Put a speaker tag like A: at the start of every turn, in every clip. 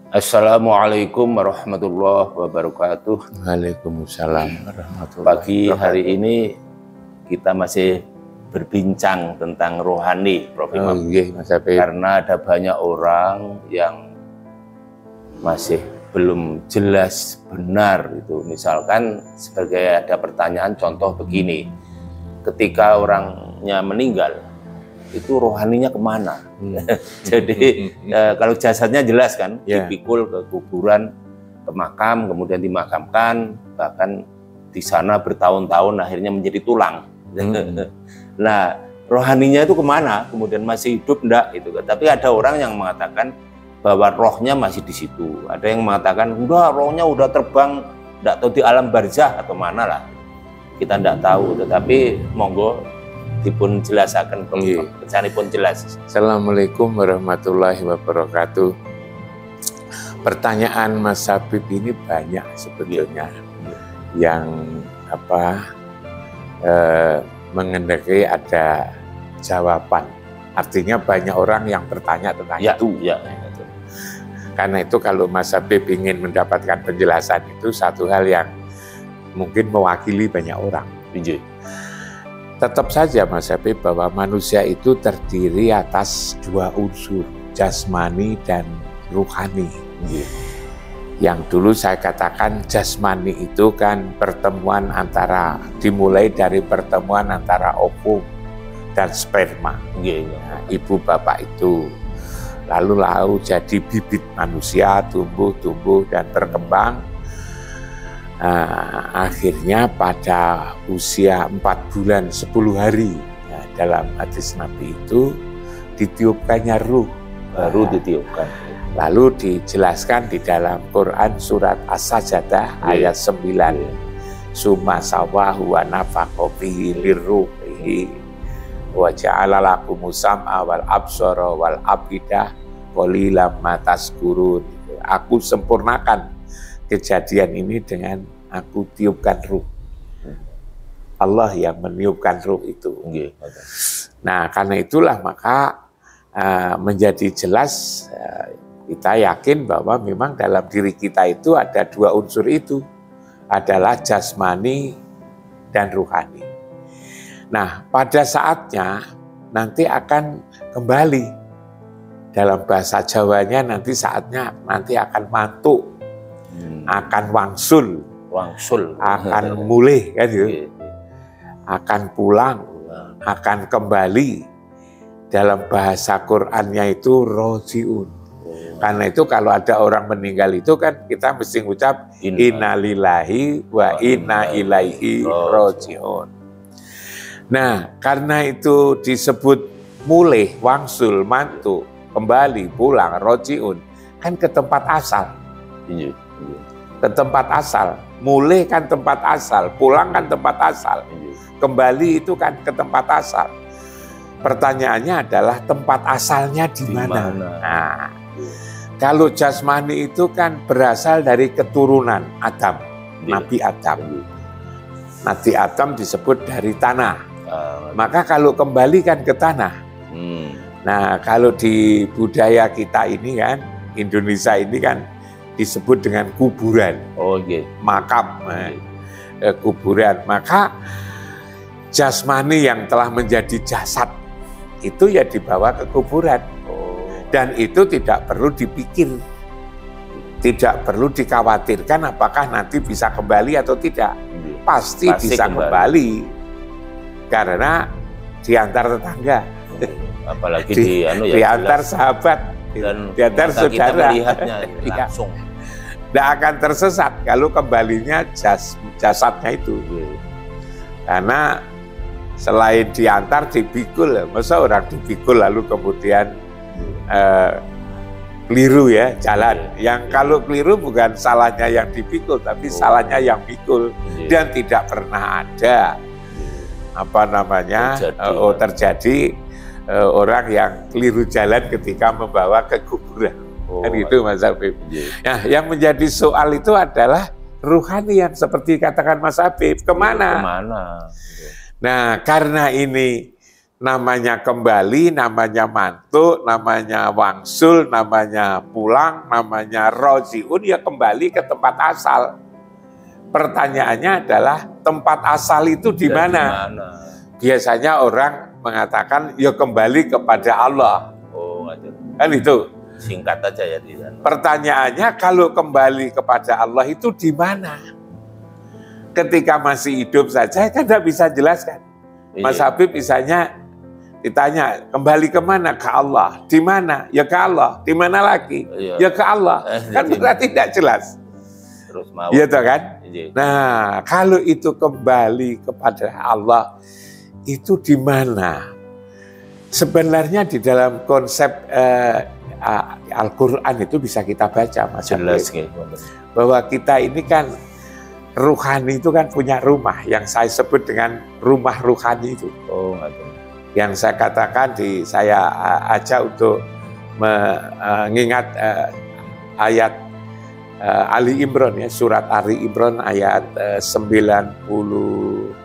A: Assalamualaikum warahmatullahi wabarakatuh.
B: Waalaikumsalam warahmatullahi
A: Pagi
B: wabarakatuh.
A: hari ini kita masih berbincang tentang rohani, Prof.
B: Oh
A: Imam.
B: iya, Mas Habib.
A: Karena ada banyak orang yang masih belum jelas benar itu. Misalkan sebagai ada pertanyaan contoh begini, ketika orangnya meninggal, itu rohaninya kemana? Jadi kalau jasadnya jelas kan, dipikul ke kuburan, ke makam, kemudian dimakamkan, bahkan di sana bertahun-tahun akhirnya menjadi tulang. Nah, rohaninya itu kemana? Kemudian masih hidup enggak? Gitu. Tapi ada orang yang mengatakan bahwa rohnya masih di situ. Ada yang mengatakan udah rohnya udah terbang, enggak tahu di alam barzah atau mana lah. Kita enggak tahu, tetapi monggo dipun jelasaken pun jelas.
B: Assalamualaikum warahmatullahi wabarakatuh. Pertanyaan Mas Habib ini banyak sebetulnya yang mengendaki ada jawaban. Artinya banyak orang yang bertanya tentang itu. Karena itu kalau Mas Habib ingin mendapatkan penjelasan itu satu hal yang mungkin mewakili banyak orang. Tetap saja Mas Habib bahwa manusia itu terdiri atas dua unsur, jasmani dan ruhani. Yang dulu saya katakan jasmani itu kan pertemuan dimulai dari pertemuan antara ovum dan sperma. Nah, ibu bapak itu lalu jadi bibit manusia, tumbuh dan berkembang. Nah, akhirnya pada usia 4 bulan 10 hari dalam hadis Nabi itu ditiupkannya ruh.
A: Baru ditiupkan.
B: Lalu dijelaskan di dalam Quran surat As-Sajdah ayat 9. Summa sawahu wa nafakha fihi lirruhi wa ja'ala lakumus sam'a wal absara wal afida qalilan ma tazkurun. Aku sempurnakan kejadian ini dengan aku tiupkan ruh. Allah yang meniupkan ruh itu. Nah, karena itulah maka menjadi jelas kita yakin bahwa memang dalam diri kita itu ada dua unsur itu, adalah jasmani dan ruhani. Nah, pada saatnya nanti akan kembali. Dalam bahasa Jawanya nanti saatnya akan mantuk. Akan wangsul, akan mulih kan gitu. Akan pulang, akan kembali. Dalam bahasa Qur'annya itu rojiun. Karena itu kalau ada orang meninggal itu kan kita mesti ngucap innalillahi wa inna ilaihi rojiun. Nah, karena itu disebut mulih, wangsul, mantuk, kembali, pulang, rojiun, kan ke tempat asal. Ke tempat asal, mulih kan tempat asal, pulang kan tempat asal, kembali itu kan ke tempat asal. Pertanyaannya adalah tempat asalnya di mana? Nah, kalau jasmani itu kan berasal dari keturunan Adam, Nabi Adam. Nabi Adam disebut dari tanah. Maka kalau kembali kan ke tanah. Nah, kalau di budaya kita ini kan, Indonesia ini kan disebut dengan kuburan, makam, kuburan. Maka jasmani yang telah menjadi jasad itu ya dibawa ke kuburan, dan itu tidak perlu dipikir, tidak perlu dikhawatirkan apakah nanti bisa kembali atau tidak. Pasti bisa kembali, karena diantar tetangga,
A: apalagi
B: diantar sahabat,
A: dan
B: diantar saudara,
A: melihatnya langsung.
B: Tidak akan tersesat kalau kembalinya jasadnya itu. Karena selain diantar, dipikul. Masa orang dipikul lalu kemudian keliru ya jalan. Yang kalau keliru bukan salahnya yang dipikul, tapi salahnya yang pikul. Dan tidak pernah ada terjadi orang yang keliru jalan ketika membawa ke kuburan. Kan gitu Mas Habib. Nah, yang menjadi soal itu adalah ruhani yang seperti katakan Mas Habib, kemana?
A: Kemana?
B: Nah, karena ini namanya kembali, namanya mantuk, namanya wangsul, namanya pulang, namanya rojiun, ya kembali ke tempat asal. Pertanyaannya adalah tempat asal itu di mana? Biasanya orang mengatakan ya kembali kepada Allah.
A: Oh, ngajar.
B: Kan itu.
A: Singkat aja ya di sana.
B: Pertanyaannya kalau kembali kepada Allah itu di mana? Ketika masih hidup saja kan tidak bisa jelaskan. Mas Habib misalnya ditanya kembali kemana? Ke Allah. Di mana? Ya ke Allah. Di mana lagi? Ya ke Allah. Kan berarti tidak jelas.
A: Terus mau.
B: Iya toh kan? Nah, kalau itu kembali kepada Allah itu di mana? Sebenarnya di dalam konsep Al-Quran itu bisa kita baca, Mas.
A: Jelas,
B: bahwa kita ini kan ruhani itu kan punya rumah yang saya sebut dengan rumah ruhani itu.
A: Oh, ngatur.
B: Yang saya katakan saya ajak untuk mengingat ayat Ali Imran ya, surat Ali Imran ayat 96.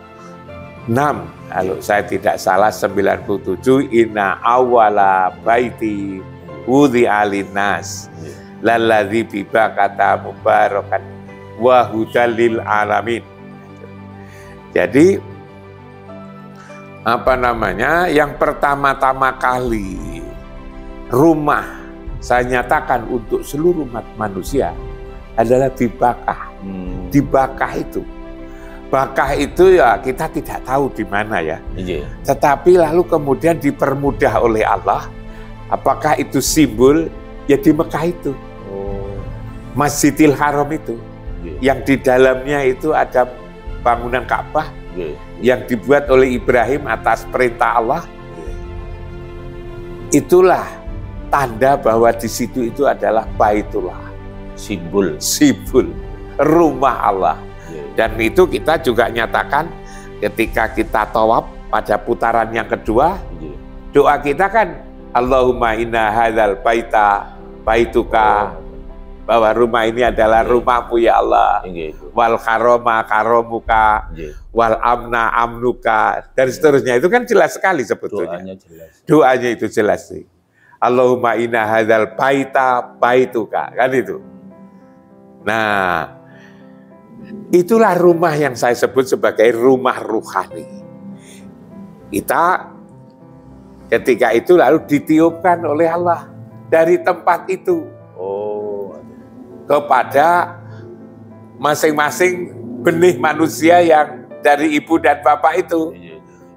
B: Kalau saya tidak salah 97, inna awala baiti wudhi alinas lalladzi bibakata mubarakan wa hudalil alamin. Jadi yang pertama-tama kali rumah saya nyatakan untuk seluruh manusia adalah di Bakah. Di Bakah itu. Bakah itu ya kita tidak tahu di mana ya. Tetapi lalu kemudian dipermudah oleh Allah. Apakah itu simbol? Ya di Mekah itu. Masjidil Haram itu. Yang di dalamnya itu ada bangunan Ka'bah. Yang dibuat oleh Ibrahim atas perintah Allah. Itulah tanda bahwa di situ itu adalah Baitullah. Simbol rumah Allah. Dan itu kita juga nyatakan ketika kita tawaf pada putaran yang kedua, doa kita kan Allahumma inna hadzal baituka, bahwa rumah ini adalah rumahmu ya Allah. Wal karoma karomuka, wal amna amnuka, dan seterusnya. Itu kan jelas sekali sebetulnya. Doanya itu jelas sih. Allahumma inna hadzal baituka, kan itu. Nah, itulah rumah yang saya sebut sebagai rumah ruhani. Kita ketika itu lalu ditiupkan oleh Allah dari tempat itu kepada masing-masing benih manusia yang dari ibu dan bapak itu.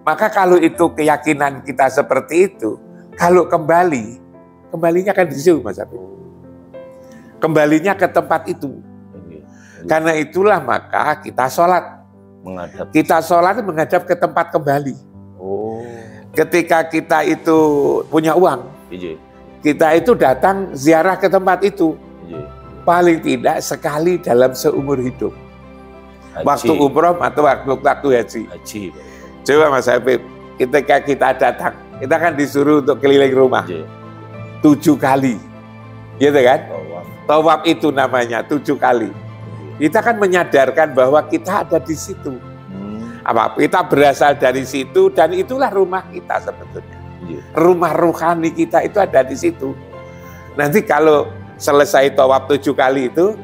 B: Maka kalau itu keyakinan kita seperti itu, kalau kembalinya kan di situ, Mas Habib. Kembalinya ke tempat itu. Karena itulah maka kita sholat. Kita sholat menghadap ke tempat kembali. Ketika kita itu punya uang, kita itu datang ziarah ke tempat itu. Paling tidak sekali dalam seumur hidup. Waktu umroh atau waktu haji. Coba Mas Habib, ketika kita datang, kita kan disuruh untuk keliling rumah 7 kali. Gitu kan? Tawaf itu namanya 7 kali. Kita kan menyadarkan bahwa kita ada di situ. Kita berasal dari situ dan itulah rumah kita sebetulnya. Rumah ruhani kita itu ada di situ. Nanti kalau selesai tawaf 7 kali itu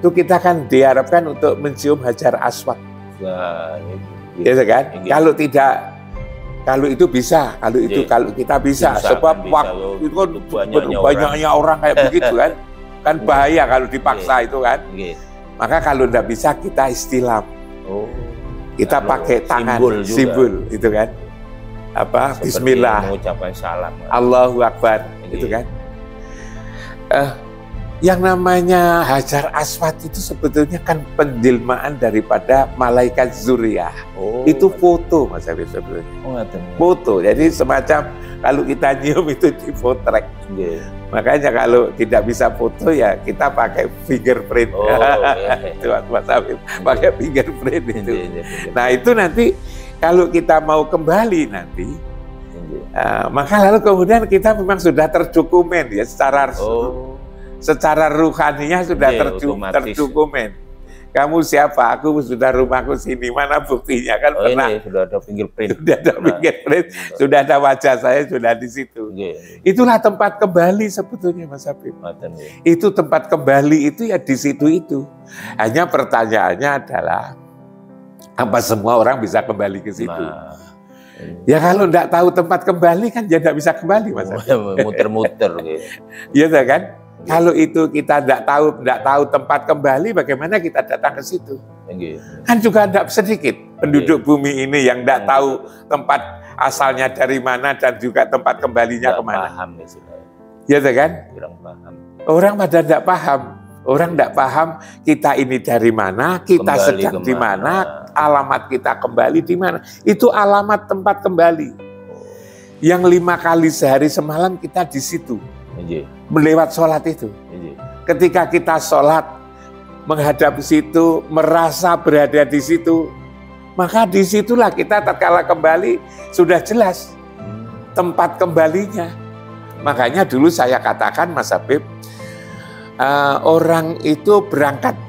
B: kita kan diharapkan untuk mencium Hajar Aswad. Ya kan? Kalau tidak, kalau itu bisa, kalau kita bisa, sebab waktu itu kan banyaknya orang kayak begitu kan. Kan bahaya kalau dipaksa itu kan. Maka kalau tidak bisa kita istilam. Kita pakai tangan, simbol itu kan. Bismillah.
A: Mengucapkan salam.
B: Allahu Akbar, itu kan. Yang namanya Hajar Aswad itu sebetulnya kan penjelmaan daripada malaikat Zuriyah. Itu foto, Mas Habib sebetulnya. Foto, jadi semacam kalau kita nyium itu dipotrek. Makanya kalau tidak bisa foto ya kita pakai fingerprint. Itu Mas Habib, pakai fingerprint itu. Nah itu nanti kalau kita mau kembali nanti, maka lalu kemudian kita memang sudah terdokumen ya secara ruhaninya sudah terdokumen. kamu siapa? Aku sudah rumahku sini. Mana buktinya? Kan pernah.
A: Ini sudah ada fingerprint.
B: Sudah ada fingerprint, sudah ada wajah saya, sudah di situ. Itulah tempat kembali sebetulnya, Mas Habib. Itu tempat kembali itu ya di situ itu. Hanya pertanyaannya adalah, apa semua orang bisa kembali ke situ? Ya kalau enggak tahu tempat kembali kan ya enggak bisa kembali, Mas Habib.
A: Muter-muter gitu.
B: Iya kan? Kalau itu kita enggak tahu tempat kembali, bagaimana kita datang ke situ? Kan juga enggak sedikit penduduk bumi ini yang enggak tahu tempat asalnya dari mana dan juga tempat kembalinya kemana.
A: Paham,
B: ya kan?
A: Kurang paham.
B: Orang pada enggak paham. Orang enggak paham kita ini dari mana, kita sedang di mana, alamat kita kembali di mana. Itu alamat tempat kembali. Yang 5 kali sehari semalam kita di situ. Melewat sholat itu. Ketika kita sholat, menghadap situ, merasa berada di situ, maka disitulah kita tatkala kembali sudah jelas tempat kembalinya. Makanya dulu saya katakan, Mas Habib, orang itu berangkat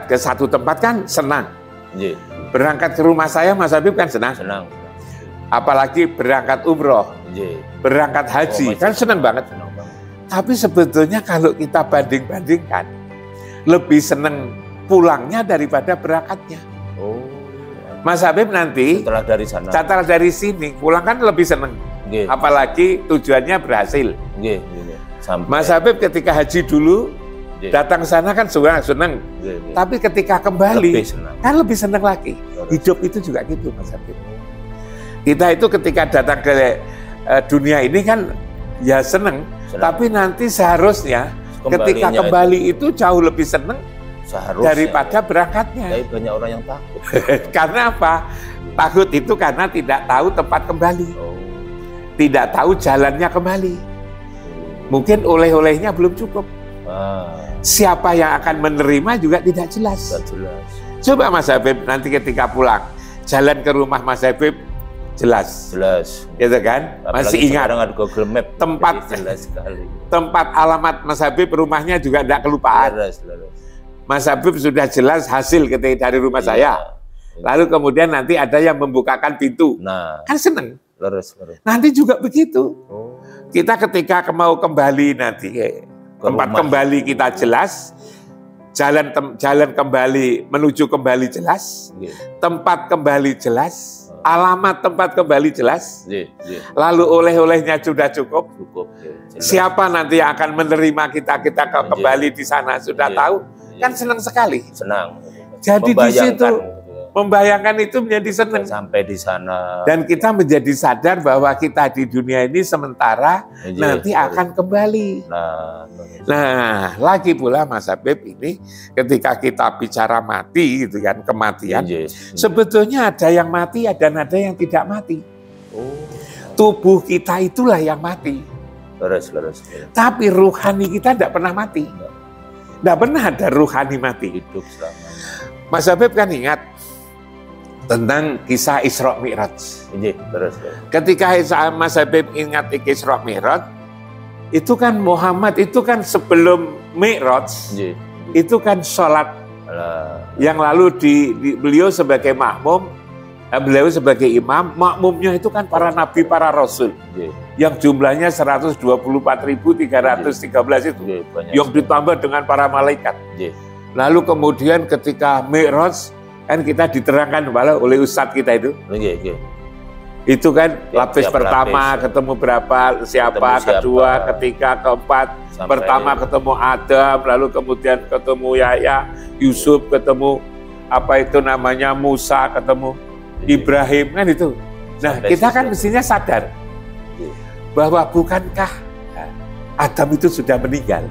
B: ke satu tempat kan senang. Berangkat ke rumah saya, Mas Habib kan senang. Apalagi berangkat umroh, berangkat haji, kan senang banget. Tapi sebetulnya kalau kita banding-bandingkan, lebih senang pulangnya daripada berangkatnya. Mas Habib nanti setelah dari sini pulang kan lebih senang. Apalagi tujuannya berhasil. Mas Habib ketika haji dulu, datang sana kan senang. Tapi ketika kembali, kan lebih senang lagi. Hidup itu juga gitu, Mas Habib. Kita itu ketika datang ke dunia ini kan ya senang. Tapi nanti seharusnya ketika kembali itu jauh lebih senang daripada berangkatnya.
A: Tapi banyak orang yang takut.
B: Karena apa? Takut itu karena tidak tahu tempat kembali. Tidak tahu jalannya kembali. Mungkin oleh-olehnya belum cukup. Siapa yang akan menerima juga tidak jelas. Coba Mas Habib nanti ketika pulang, jalan ke rumah Mas Habib jelas, gitu kan?
A: Apalagi
B: masih ingat
A: ada Google Map,
B: jelas sekali. Tempat alamat Mas Habib rumahnya juga tidak kelupaan. Mas Habib sudah jelas hasil ketika dari rumah saya. Lalu kemudian nanti ada yang membukakan pintu, kan seneng. Nanti juga begitu. Kita ketika mau kembali nanti tempat kembali kita jelas, jalan kembali menuju kembali jelas, tempat kembali jelas. Alamat tempat kembali jelas, lalu oleh-olehnya sudah cukup. Siapa nanti yang akan menerima kita kembali di sana sudah tahu, kan senang sekali.
A: Senang.
B: Jadi di situ membayangkan itu menjadi senang.
A: Sampai di sana.
B: Dan kita menjadi sadar bahwa kita di dunia ini sementara nanti akan kembali. Nah, lagi pula Mas Habib ini ketika kita bicara mati gitu kan, kematian. Sebetulnya ada yang mati dan ada yang tidak mati. Tubuh kita itulah yang mati. Tapi ruhani kita tidak pernah mati. Tidak pernah ada ruhani mati.
A: Hidup selama.
B: Mas Habib kan ingat tentang kisah Isra Mi'raj. Ketika Mas Habib ingat Isra Mi'raj, itu kan Muhammad itu kan sebelum Mi'raj, itu kan sholat. Yang lalu beliau sebagai makmum, beliau sebagai imam, makmumnya itu kan para nabi, para rasul. Yang jumlahnya 124.313 itu. Yang ditambah dengan para malaikat. Lalu kemudian ketika Mi'raj, kan kita diterangkan oleh ustadz kita itu. Itu kan lapis pertama ketemu berapa, siapa, kedua, ketiga, keempat. Pertama ketemu Adam, lalu kemudian ketemu Yahya, Yusuf, ketemu Musa, ketemu Ibrahim, kan itu. Nah, kita kan mestinya sadar bahwa bukankah Adam itu sudah meninggal?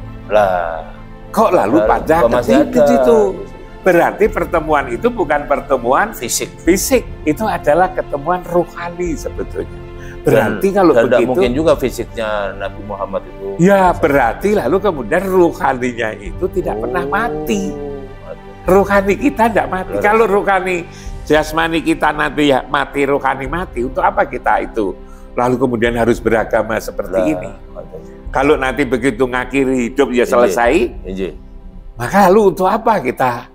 B: Kok lalu pada ke situ? Berarti pertemuan itu bukan pertemuan fisik, itu adalah ketemuan rohani sebetulnya. Berarti kalau begitu
A: mungkin juga fisiknya Nabi Muhammad itu.
B: Ya, berarti lalu kemudian rohaninya itu tidak pernah mati. Rohani kita tidak mati. Kalau rohani jasmani kita nanti ya mati, rohani mati, untuk apa kita itu? Lalu kemudian harus beragama seperti ini. Kalau nanti begitu ngakhiri hidup ya selesai. Maka lalu untuk apa kita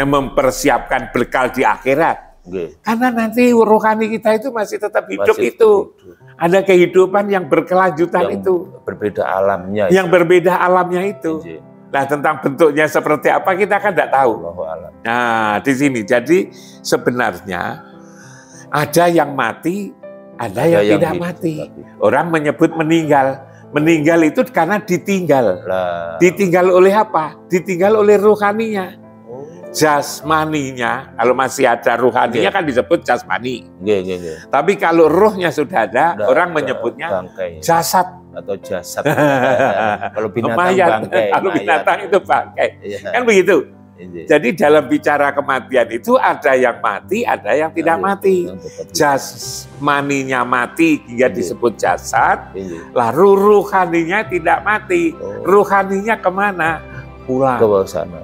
B: mempersiapkan bekal di akhirat? Karena nanti rohani kita itu masih tetap hidup itu. Ada kehidupan yang berkelanjutan yang itu.
A: Berbeda alamnya.
B: Yang berbeda alamnya itu. Nah, tentang bentuknya seperti apa kita kan tidak tahu. Nah, di sini jadi sebenarnya ada yang mati, ada yang tidak mati. Orang menyebut meninggal. Meninggal itu karena ditinggal. Ditinggal oleh apa? Ditinggal oleh rohaninya. Jasmaninya, kalau masih ada rohaninya kan disebut jasmani. Tapi kalau rohnya sudah ada, orang menyebutnya bangkai. Jasad.
A: Atau jasad. Kalau binatang bangkai.
B: Kalau binatang itu bangkai. Kan begitu. Jadi dalam bicara kematian itu ada yang mati, ada yang tidak mati. Jasmaninya mati hingga disebut jasad, lalu ruhaninya tidak mati. Ruhaninya kemana? Pulang. Ke sana.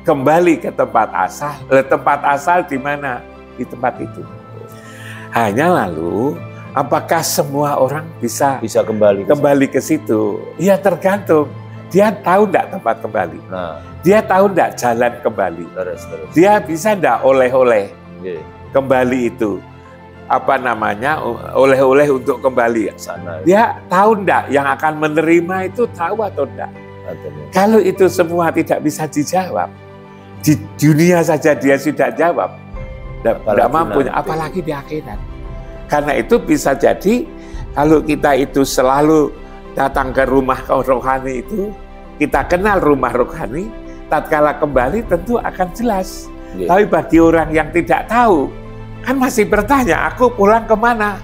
B: Kembali ke tempat asal. Tempat asal di mana? Di tempat itu. Hanya lalu, apakah semua orang bisa kembali ke situ? Ya tergantung. Dia tahu enggak tempat kembali? Dia tahu enggak jalan kembali? Dia bisa enggak oleh-oleh kembali itu? Apa namanya? Oleh-oleh untuk kembali sana. Dia tahu enggak yang akan menerima itu tahu atau enggak? Kalau itu semua tidak bisa dijawab, di dunia saja dia sudah jawab, tidak mampu, apalagi di akhirat. Karena itu bisa jadi kalau kita itu selalu datang ke rumah rohani itu, kita kenal rumah rohani, tatkala kembali tentu akan jelas. Tapi bagi orang yang tidak tahu, kan masih bertanya, aku pulang kemana?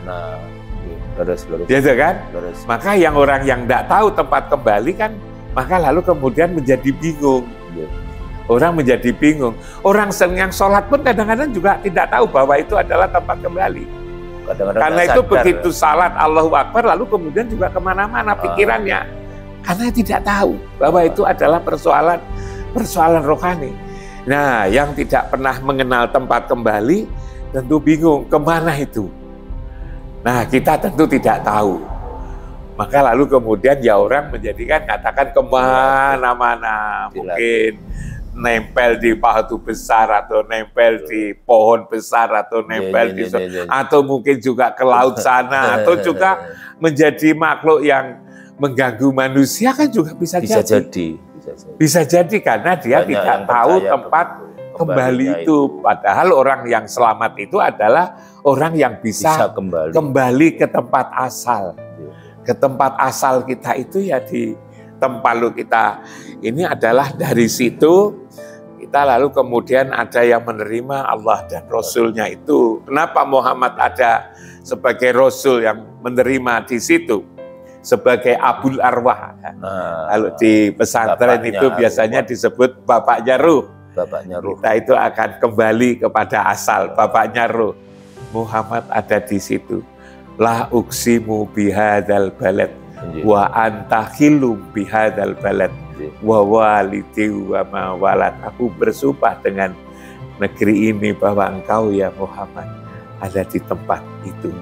B: Gitu kan? Maka yang orang yang tidak tahu tempat kembali kan, maka lalu kemudian menjadi bingung. Orang menjadi bingung. Orang yang sholat pun kadang-kadang juga tidak tahu bahwa itu adalah tempat kembali. Karena itu begitu salat Allahu Akbar lalu kemudian juga kemana-mana pikirannya. Karena tidak tahu bahwa itu adalah persoalan rohani. Nah, yang tidak pernah mengenal tempat kembali tentu bingung kemana itu. Nah, kita tentu tidak tahu. Maka lalu kemudian ya orang menjadikan katakan kemana-mana. Mungkin nempel di batu besar atau nempel di pohon besar atau nempel atau mungkin juga ke laut sana atau juga menjadi makhluk yang mengganggu manusia kan juga bisa jadi. Bisa jadi karena dia tidak tahu tempat kembali itu. Padahal orang yang selamat itu adalah orang yang bisa kembali ke tempat asal. Ke tempat asal kita itu ya di tempat lu kita ini adalah dari situ kita lalu kemudian ada yang menerima Allah dan Rasulnya itu. Kenapa Muhammad ada sebagai Rasul yang menerima di situ? Sebagai Abul Arwah. Kalau di pesantren itu biasanya disebut bapaknya ruh. Kita itu akan kembali kepada asal, bapaknya ruh. Muhammad ada di situ. La uksimu bihadzal balad wa anta khilum bihadzal balad wa walidi wa ma walad. Aku bersumpah dengan negeri ini bahwa engkau ya Muhammad ada di tempat itu.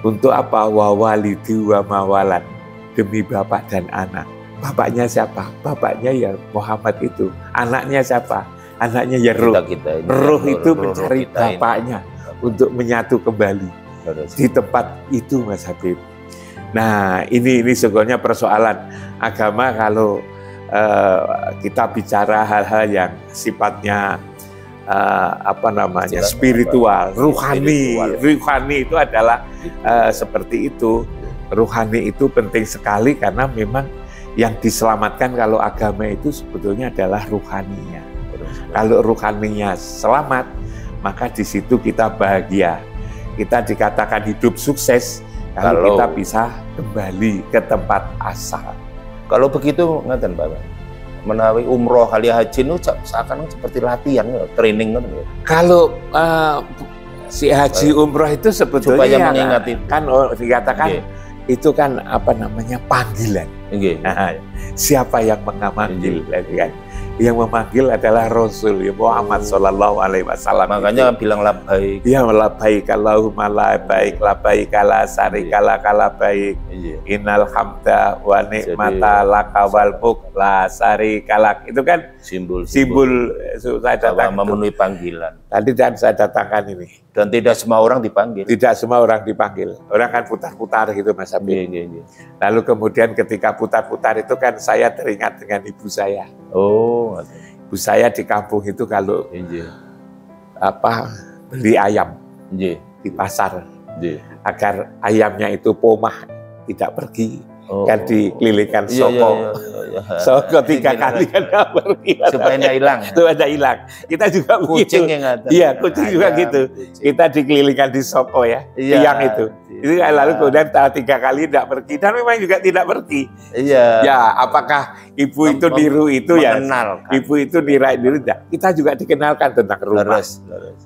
B: Untuk apa? Wa walidi wa ma walad. Demi bapak dan anak. Bapaknya siapa? Bapaknya ya Muhammad itu. Anaknya siapa? Anaknya ya Ruh. Ruh itu mencari bapaknya untuk menyatu kembali di tempat itu, Mas Habib. Nah, ini sebetulnya persoalan agama kalau kita bicara hal-hal yang sifatnya spiritual, ruhani. Ruhani itu adalah seperti itu. Ruhani itu penting sekali karena memang yang diselamatkan kalau agama itu sebetulnya adalah ruhaninya. Kalau ruhaninya selamat, maka di situ kita bahagia. Kita dikatakan hidup sukses kalau kita bisa kembali ke tempat asal.
A: Kalau begitu, ngaten Pak, menawi umroh kali haji itu seakan seperti latihan, training kan?
B: Kalau si haji umroh itu sebetulnya kan dikatakan itu kan apa namanya panggilan. Nah, siapa yang mengamanggil kan? yang memanggil adalah Rasul ya Muhammad Sallallahu Alaihi Wasallam.
A: Makanya bilang labbaik.
B: Ya labbaik Allahumma labbaik labbaik la syarika lak labbaik. Innal hamda wa ni'mata laka wal mulk la syarika lak. Itu kan simbol saya datang
A: memenuhi panggilan.
B: Tadi dan saya datangkan ini.
A: Dan tidak semua orang dipanggil.
B: Tidak semua orang dipanggil. Orang kan putar-putar gitu Mas Habib. Lalu kemudian ketika putar-putar itu kan saya teringat dengan ibu saya.
A: Oh,
B: ibu saya di kampung itu kalau beli ayam di pasar agar ayamnya itu pomah tidak pergi. Kan dikelilingkan soko. Soko 3 kali kan nggak pergi.
A: Supaya tidak hilang.
B: Supaya tidak hilang. Kita juga
A: kucing
B: begitu.
A: Yang ada.
B: Iya, kucing juga gitu. Kucing. Kita dikelilingkan di soko ya. Tiang itu. Itu lalu kemudian 3 kali tidak pergi. Dan memang juga tidak pergi.
A: Iya.
B: Ya, apakah ibu itu niru itu ya? Ibu itu niru tidak? Kita juga dikenalkan tentang rumah.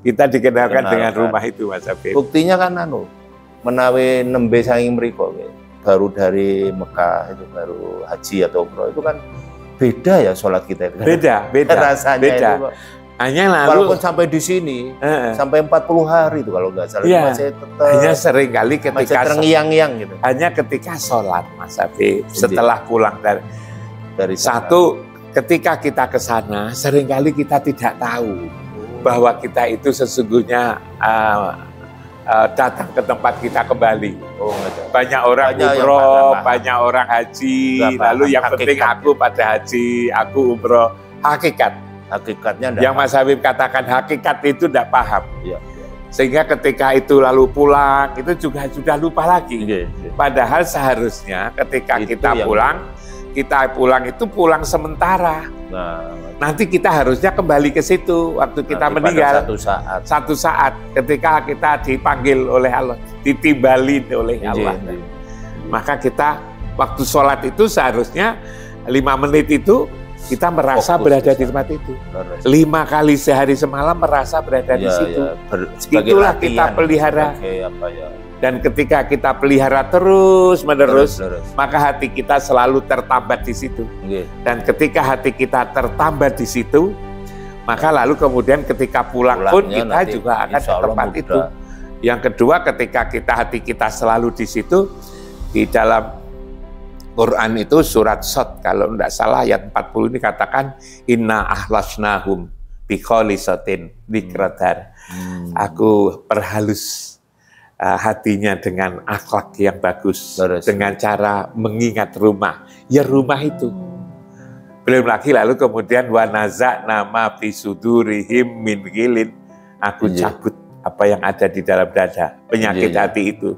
B: Kita dikenalkan dengan rumah itu Mas Habib.
A: Buktinya kan menawi nembe saking mriko baru dari Mekah itu baru haji atau umroh itu kan beda ya sholat kita itu.
B: Beda
A: rasanya
B: beda.
A: Itu.
B: Hanya lalu
A: walaupun sampai di sini sampai 40 hari itu kalau nggak salah masih tetap.
B: Hanya sering kali ketika
A: terngiang-ngiang gitu.
B: Hanya ketika sholat Mas Habib setelah pulang dari satu ketika kita ke sana seringkali kita tidak tahu bahwa kita itu sesungguhnya datang ke tempat kita kembali. Banyak orang umroh, banyak orang haji. Lalu yang penting aku pada haji, aku umroh. Hakikatnya yang Mas Habib katakan hakikat itu tidak paham. Sehingga ketika itu lalu pulang itu juga sudah lupa lagi. Padahal seharusnya ketika kita pulang itu pulang sementara. Nanti kita harusnya kembali ke situ waktu kita meninggal. Satu saat ketika kita dipanggil oleh Allah, ditimbalin oleh Allah. Maka kita waktu sholat itu seharusnya 5 menit itu kita merasa berada di tempat itu. 5 kali sehari semalam merasa berada di situ. Itulah kita pelihara. Dan ketika kita pelihara terus-menerus, maka hati kita selalu tertambat di situ. Dan ketika hati kita tertambat di situ, maka lalu kemudian ketika pulang pun kita juga akan ke tempat itu. Yang kedua, ketika hati kita selalu di situ, di dalam Quran itu surat Shad, kalau tidak salah ayat 40 ini katakan, Inna ahlasnahum bikholisatin dzikradar. Aku perhalus hatinya dengan akhlak yang bagus, dengan cara mengingat rumah. Ya rumah itu. Belum lagi lalu kemudian wanaza nama bisudurihim min gilin. Aku cabut apa yang ada di dalam dada, penyakit hati itu.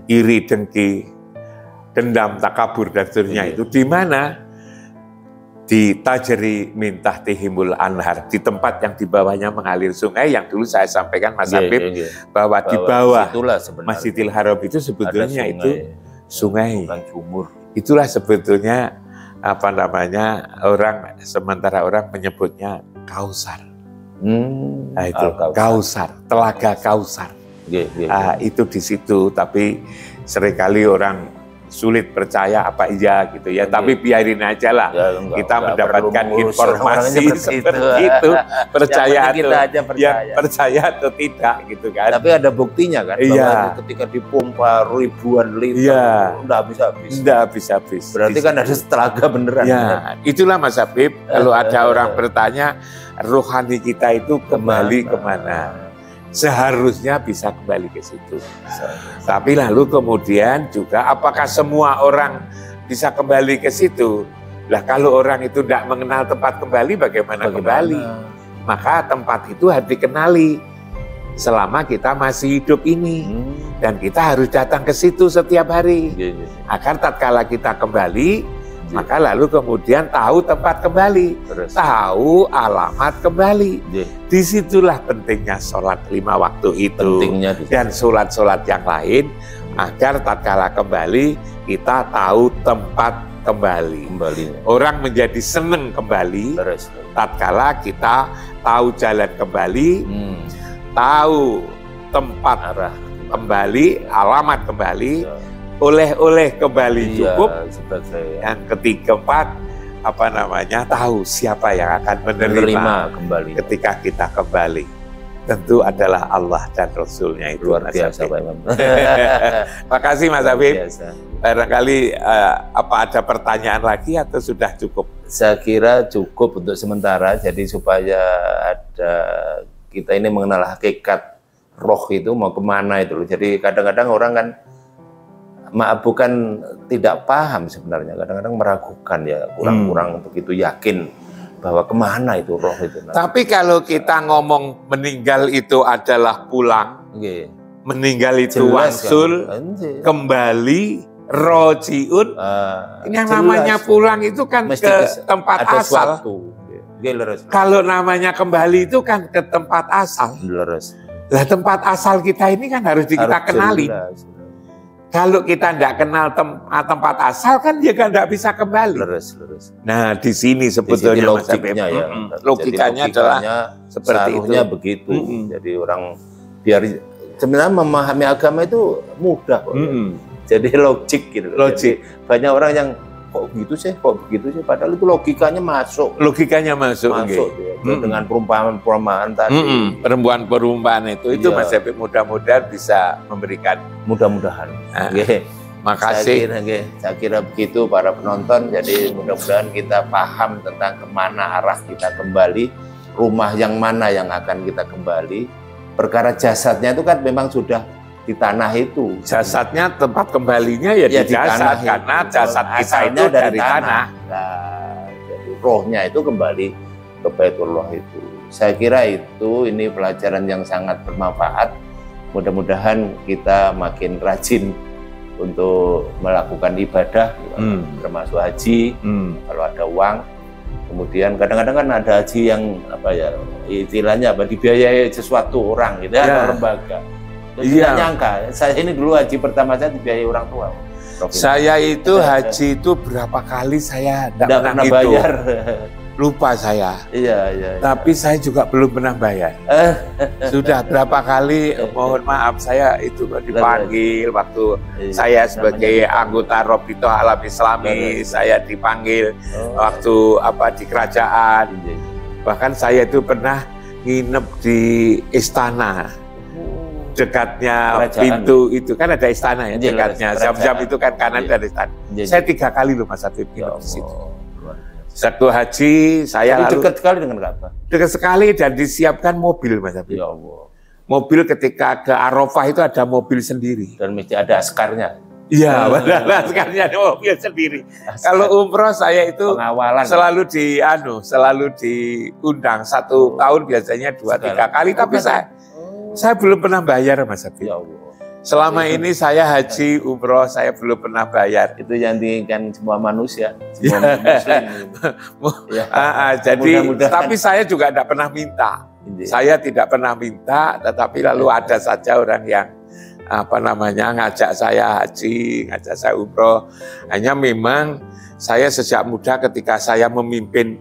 B: Iri, dengki, dendam, takabur dan seterusnya itu di mana? Di Tajri min tahtihimul anhar, di tempat yang di bawahnya mengalir sungai yang dulu saya sampaikan Mas Habib bahwa di bawah Masjidil Haram itu sebetulnya itu sungai. Itulah sebetulnya sementara orang menyebutnya Kausar. Nah, itu Kausar, telaga Kausar. Itu di situ, tapi seringkali orang sulit percaya apa iya gitu ya, tapi biarin aja lah, kita mendapatkan informasi seperti itu, percaya atau tidak gitu kan.
A: Tapi ada buktinya kan, bahwa ketika dipompa ribuan liter, nggak habis-habis. Berarti kan ada telaga beneran.
B: Itulah Mas Habib, kalau ada orang bertanya, rohani kita itu kembali kemana? Seharusnya bisa kembali ke situ. Tapi lalu kemudian juga apakah semua orang bisa kembali ke situ? Lah kalau orang itu tidak mengenal tempat kembali, bagaimana kembali? Maka tempat itu harus dikenali selama kita masih hidup ini. Dan kita harus datang ke situ setiap hari. Agar tatkala kita kembali, maka lalu kemudian tahu tempat kembali, tahu alamat kembali. Disitulah pentingnya sholat 5 waktu itu dan sholat-sholat yang lain, agar tatkala kembali kita tahu tempat kembali. Orang menjadi senang kembali tatkala kita tahu jalan kembali, tahu tempat kembali, alamat kembali, oleh-oleh kembali cukup. Yang ketiga, 4, tahu siapa yang akan menerima
A: kembali
B: ketika kita kembali. Tentu adalah Allah dan Rasulnya itu.
A: Luar biasa Pak Imam.
B: Makasih Mas Habib. Barangkali ada pertanyaan lagi atau sudah cukup?
A: Saya kira cukup untuk sementara. Jadi supaya kita ini mengenal hakikat roh itu mau kemana itu. Jadi kadang-kadang orang kan bukan tidak paham sebenarnya. Kadang-kadang meragukan ya, kurang begitu yakin bahwa kemana itu roh itu.
B: Tapi kalau kita ngomong meninggal itu adalah pulang, meninggal itu wangsul, kembali, rojiun, ini yang namanya pulang itu kan ke tempat asal. Kalau namanya kembali itu kan ke tempat asal. Lah tempat asal kita ini kan harus kita kenali. Kalau kita tidak kenal tempat asal kan dia kan tidak bisa kembali. Nah di sini sebetulnya
A: logikanya ya.
B: Logikanya adalah seperti itu.
A: Begitu. Jadi orang biar sebenarnya memahami agama itu mudah kok. Jadi logik gitu.
B: Logik.
A: Jadi, banyak orang yang kok begitu sih, padahal itu logikanya masuk.
B: Logikanya masuk
A: ya. Dengan perumpamaan tadi.
B: Perumpamaan itu Mas Habib mudah-mudahan bisa memberikan.
A: Mudah-mudahan.
B: Makasih.
A: Saya kira begitu para penonton. Jadi mudah-mudahan kita paham tentang kemana arah kita kembali, rumah yang mana yang akan kita kembali. Perkara jasadnya itu kan memang sudah di tanah itu.
B: Jasadnya tempat kembalinya ya di jasad, karena jasad kita itu dari tanah.
A: Nah, jadi rohnya itu kembali ke Baitullah itu. Saya kira ini pelajaran yang sangat bermanfaat. Mudah-mudahan kita makin rajin untuk melakukan ibadah, termasuk haji, kalau ada uang. Kemudian kadang-kadang kan ada haji yang istilahnya dibiayai sesuatu orang gitu atau lembaga. Tidak nyangka, saya ini dulu haji pertama saya dibiayai orang tua.
B: Saya itu haji itu berapa kali saya tidak pernah
A: bayar.
B: Lupa saya.
A: Iya.
B: Tapi saya juga belum pernah bayar. Sudah berapa kali, mohon maaf saya itu dipanggil waktu saya sebagai anggota Robitoh Alam Islami, saya dipanggil waktu di kerajaan. Bahkan saya itu pernah nginep di istana. Dekatnya pintu itu kan ada istana ya, dekatnya jam-jam itu kan kanan dari istana. Saya 3 kali loh Mas Habib di situ. Satu haji saya lalu
A: dekat sekali dengan Ka'bah.
B: Dekat sekali dan disiapkan mobil Mas Habib.
A: Ya Allah.
B: Mobil ketika ke Arafah itu ada mobil sendiri
A: dan mesti ada askarnya.
B: Iya, benar askarnya ada mobil sendiri. Kalau umroh saya itu
A: pengawalan
B: selalu diundang 1 tahun biasanya 2-3 kali, tapi saya belum pernah bayar Mas Habib.
A: Ya Allah.
B: Selama ini saya haji, umroh, saya belum pernah bayar.
A: Itu yang diinginkan semua manusia, semua muslim.
B: Jadi, tapi saya juga tidak pernah minta. Saya tidak pernah minta, tetapi lalu ada saja orang yang ngajak saya haji, ngajak saya umroh. Hanya memang saya sejak muda ketika saya memimpin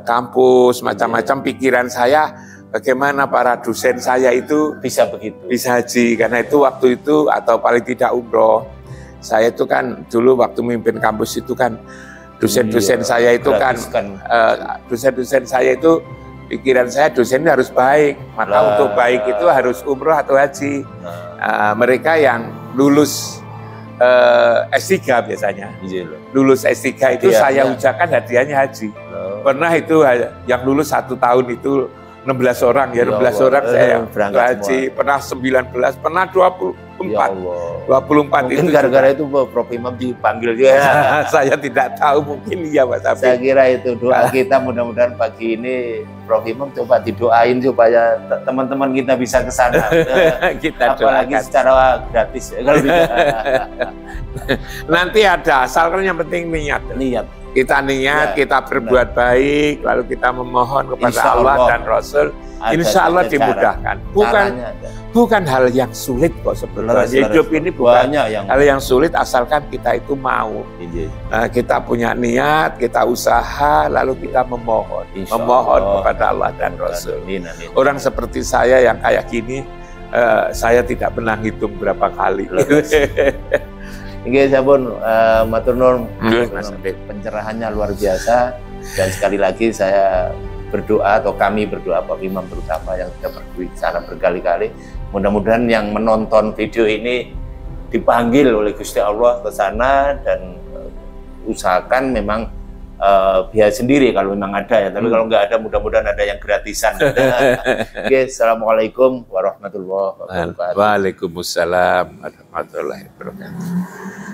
B: kampus, macam-macam pikiran saya, bagaimana para dosen saya itu
A: bisa begitu,
B: bisa haji, karena itu waktu itu atau paling tidak umroh. Saya itu kan dulu waktu memimpin kampus itu kan dosen-dosen saya itu dosen-dosen saya itu pikiran saya dosen harus baik, maka untuk baik itu harus umroh atau haji. Mereka yang lulus S3 biasanya, lulus S3 itu saya ucapkan hadiahnya haji. Pernah itu yang lulus 1 tahun itu 16 orang ya, 16 orang saya haji, pernah 19, pernah 24. 24
A: mungkin
B: itu
A: gara-gara itu Prof. Imam dipanggil juga.
B: Saya tidak tahu, mungkin iya Mas Habib.
A: Saya kira itu doa kita, mudah-mudahan pagi ini Prof. Imam coba didoain supaya teman-teman kita bisa ke sana.
B: Kita
A: apalagi
B: doakan
A: secara gratis ya, kalau bisa.
B: Nanti ada, asalkan yang penting niat. Kita niat, kita berbuat baik, lalu kita memohon kepada Allah dan Rasul, insya Allah dimudahkan. Bukan hal yang sulit kok sebenarnya. Hidup ini bukan hal yang sulit asalkan kita itu mau. Kita punya niat, kita usaha, lalu kita memohon kepada Allah dan Rasul. Orang seperti saya yang kayak gini, saya tidak pernah hitung berapa kali.
A: Nggih sampun matur nuwun.
B: Nggih, Mas Apik.
A: Pencerahannya luar biasa dan sekali lagi saya berdoa atau kami berdoa Pak Imam terutama yang sudah pergi ke sana berkali-kali, mudah-mudahan yang menonton video ini dipanggil oleh Gusti Allah ke sana dan usahakan memang biaya sendiri kalau memang ada ya, tapi kalau nggak ada mudah-mudahan ada yang gratisan. Oke, assalamualaikum warahmatullahi wabarakatuh.
B: Waalaikumsalam warahmatullahi wabarakatuh.